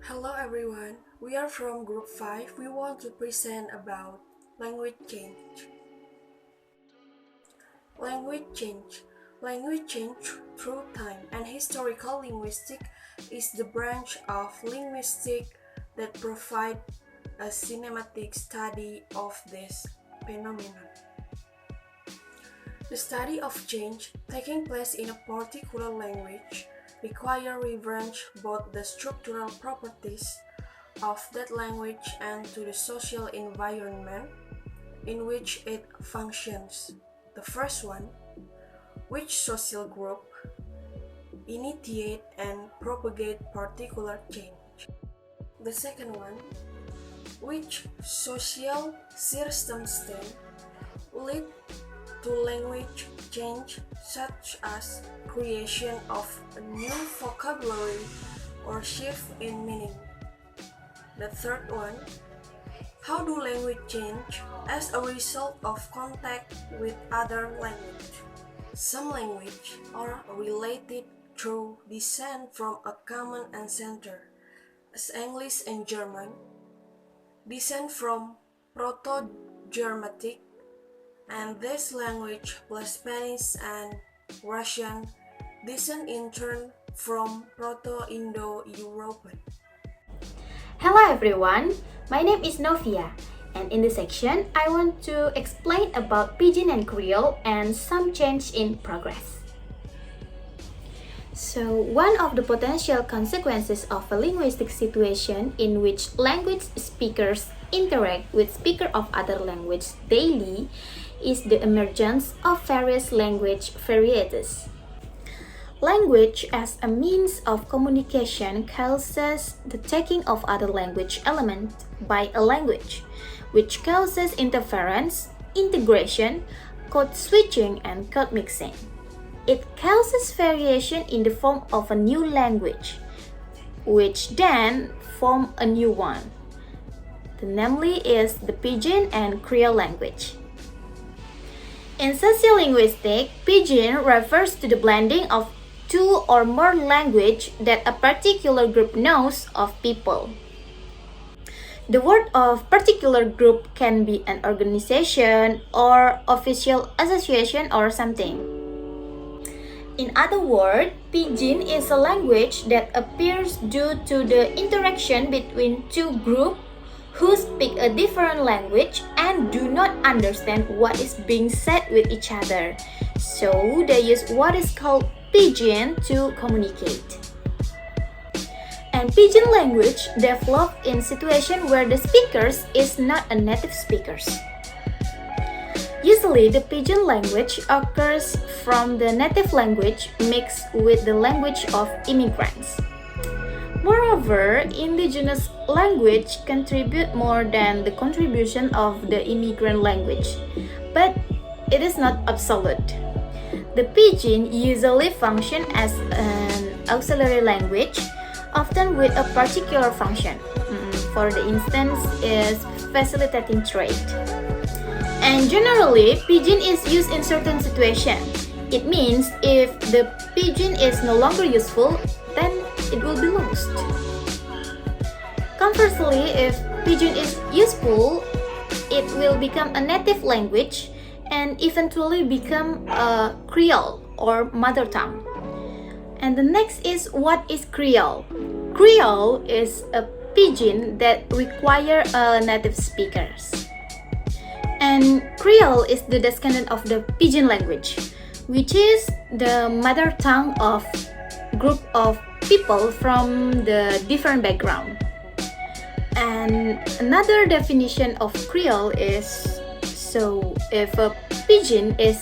Hello everyone, we are from group 5. We want to present about language change. Language change. Language change through time and historical linguistics is the branch of linguistics that provide a cinematic study of this phenomenon. The study of change taking place in a particular language require reference both the structural properties of that language and to the social environment in which it functions. The first one, which social group initiate and propagate particular change. The second one, which social circumstance lead to language change such as creation of a new vocabulary or shift in meaning. The third one, how do language change as a result of contact with other language? Some languages are related through descent from a common ancestor, as English and German, descent from Proto-Germanic, and this language plus Spanish and Russian descend in turn from Proto-Indo-European. Hello everyone, my name is Novia, and in this section I want to explain about Pidgin and Creole and some change in progress. So, one of the potential consequences of a linguistic situation in which language speakers interact with speakers of other language daily is the emergence of various language varieties. Language as a means of communication causes the taking of other language elements by a language, which causes interference, integration, code switching, and code mixing. It causes variation in the form of a new language, which then form a new one. The namely is the Pidgin and Creole language. In sociolinguistic, Pidgin refers to the blending of two or more language that a particular group knows of people. The word of particular group can be an organization or official association or something. In other words, Pidgin is a language that appears due to the interaction between two groups who speak a different language and do not understand what is being said with each other. So they use what is called Pidgin to communicate. And Pidgin language developed in situation where the speakers is not a native speakers. Usually, the Pidgin language occurs from the native language mixed with the language of immigrants. Moreover, indigenous language contribute more than the contribution of the immigrant language, but it is not absolute. The Pidgin usually function as an auxiliary language, often with a particular function. For the instance, is facilitating trade. And generally, Pidgin is used in certain situations. It means if the Pidgin is no longer useful, then it will be lost. Conversely, if Pidgin is useful, it will become a native language and eventually become a Creole or mother tongue. And the next is, what is Creole? Creole is a Pidgin that require native speakers. And Creole is the descendant of the Pidgin language, which is the mother tongue of group of people from the different background. And another definition of Creole is, so if a Pidgin is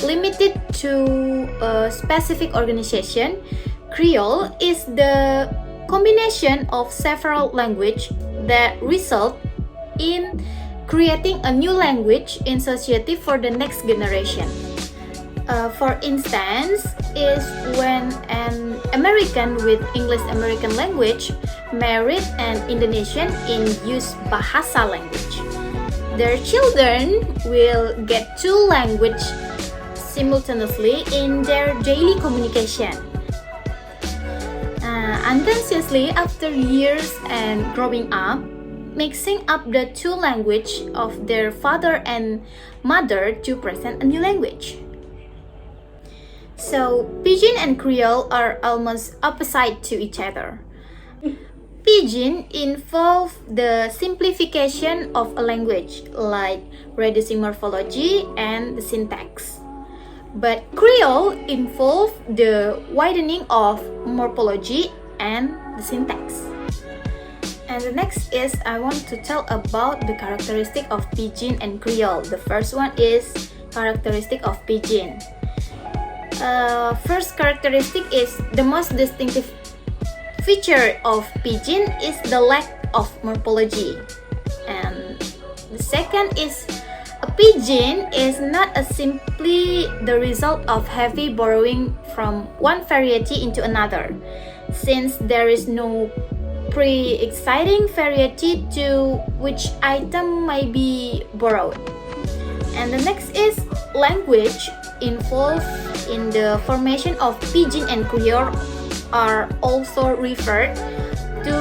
limited to a specific organization, Creole is the combination of several languages that result in creating a new language in society for the next generation. For instance, is when an American with English American language married an Indonesian in use Bahasa language. Their children will get two languages simultaneously in their daily communication. unconsciously after years and growing up, mixing up the two languages of their father and mother to present a new language. So, Pidgin and Creole are almost opposite to each other. Pidgin involves the simplification of a language, like reducing morphology and the syntax. But Creole involves the widening of morphology and the syntax. And the next is I want to tell about the characteristic of Pidgin and Creole. The first one is characteristic of Pidgin. First characteristic is the most distinctive feature of Pidgin is the lack of morphology. And the second is a Pidgin is not simply the result of heavy borrowing from one variety into another, since there is no pre-existing variety to which item may be borrowed. And the next is language involved in the formation of Pidgin and Creole are also referred to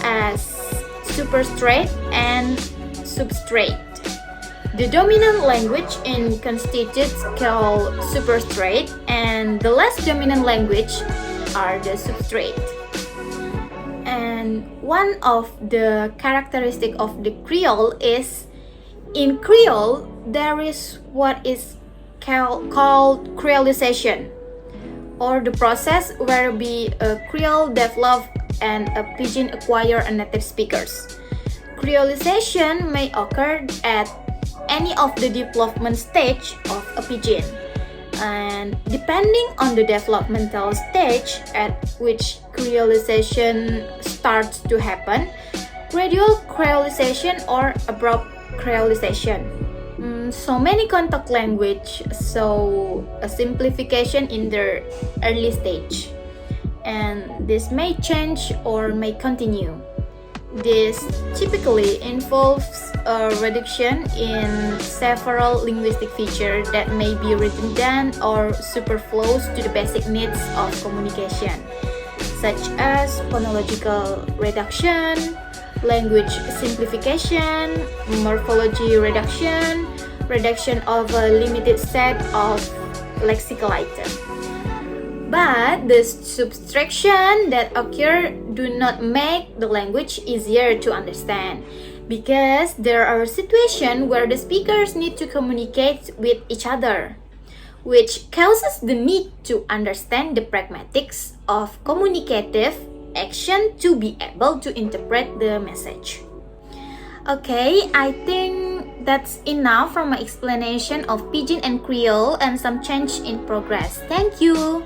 as superstrate and substrate. The dominant language in constitutes called superstrate, and the less dominant language are the substrate. And one of the characteristics of the Creole is in Creole there is what is called Creolization, or the process whereby a Creole develop and a Pidgin acquire a native speakers. Creolization may occur at any of the development stage of a Pidgin, and depending on the developmental stage at which Creolization starts to happen, gradual Creolization or abrupt Creolization. So many contact language show a simplification in their early stage, and this may change or may continue. This typically involves a reduction in several linguistic features that may be redundant or superfluous to the basic needs of communication, such as phonological reduction, language simplification, morphology reduction, reduction of a limited set of lexical items. But the subtraction that occur do not make the language easier to understand, because there are situations where the speakers need to communicate with each other, which causes the need to understand the pragmatics of communicative action to be able to interpret the message. Okay, I think that's enough from my explanation of Pidgin and Creole and some change in progress. Thank you.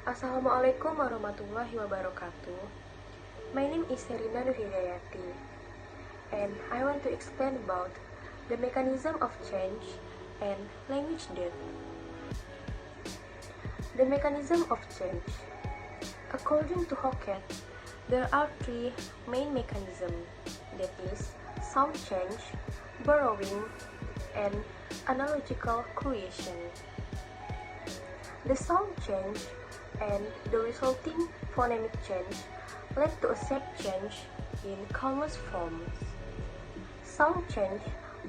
Assalamualaikum warahmatullahi wabarakatuh. My name is Sherina Nurhidayati, and I want to explain about the mechanism of change and language death. The mechanism of change. According to Hockett, there are three main mechanisms, that is, sound change, borrowing, and analogical creation. The sound change and the resulting phonemic change led to a shape change in countless forms. Sound change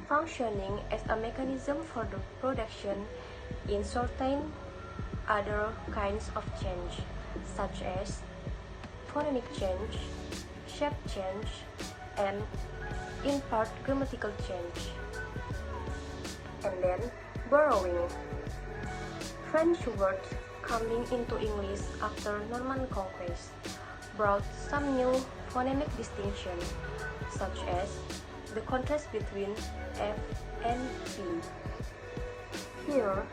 functioning as a mechanism for the production in certain other kinds of change, such as phonemic change, shape change, and in part grammatical change. And then borrowing. French words coming into English after Norman conquest brought some new phonemic distinction, such as the contrast between F and V. Here,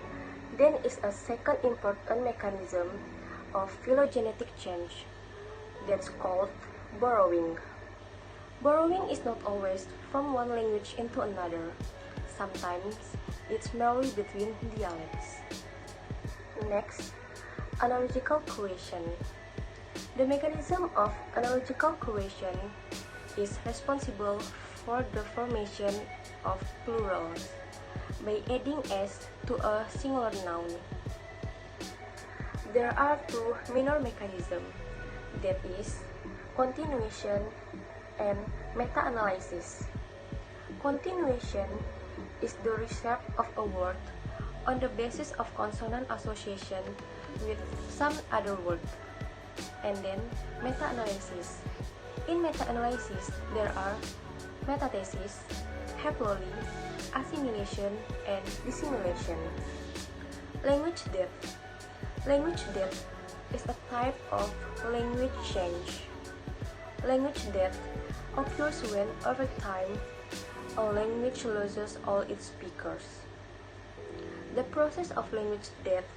then is a second important mechanism of phylogenetic change that's called borrowing. Borrowing is not always from one language into another. Sometimes it's merely between dialects. Next, analogical creation. The mechanism of analogical creation is responsible for the formation of plurals by adding s to a singular noun. There are two minor mechanisms. that is, continuation and meta-analysis. Continuation is the research of a word on the basis of consonant association with some other word. And then meta-analysis. In meta-analysis, there are metathesis, haplology, assimilation, and dissimulation. Language depth. Language depth is a type of language change. Language depth occurs when, over time, a language loses all its speakers. The process of language depth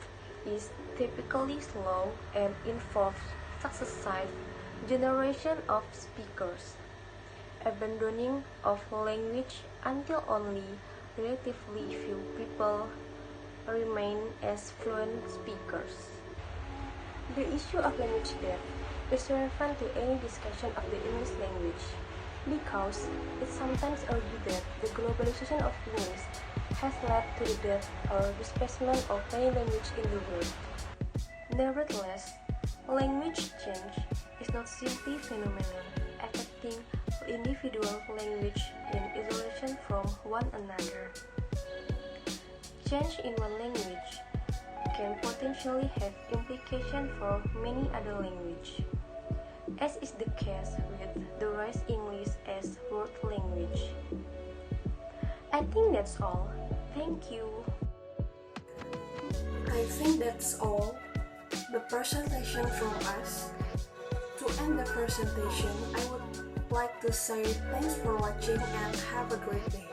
is typically slow and involves successive generation of speakers, abandoning of language until only relatively few people remain as fluent speakers. The issue of language depth is relevant to any discussion of the English language because it sometimes argued that the globalization of English has led to the death or displacement of many languages in the world. Nevertheless, language change is not simply phenomenon affecting individual language in isolation from one another. Change in one language can potentially have implications for many other languages, as is the case with the rise English as world language. I think that's all. Thank you. I think that's all. The presentation from us. To end the presentation, I would like to say thanks for watching and have a great day.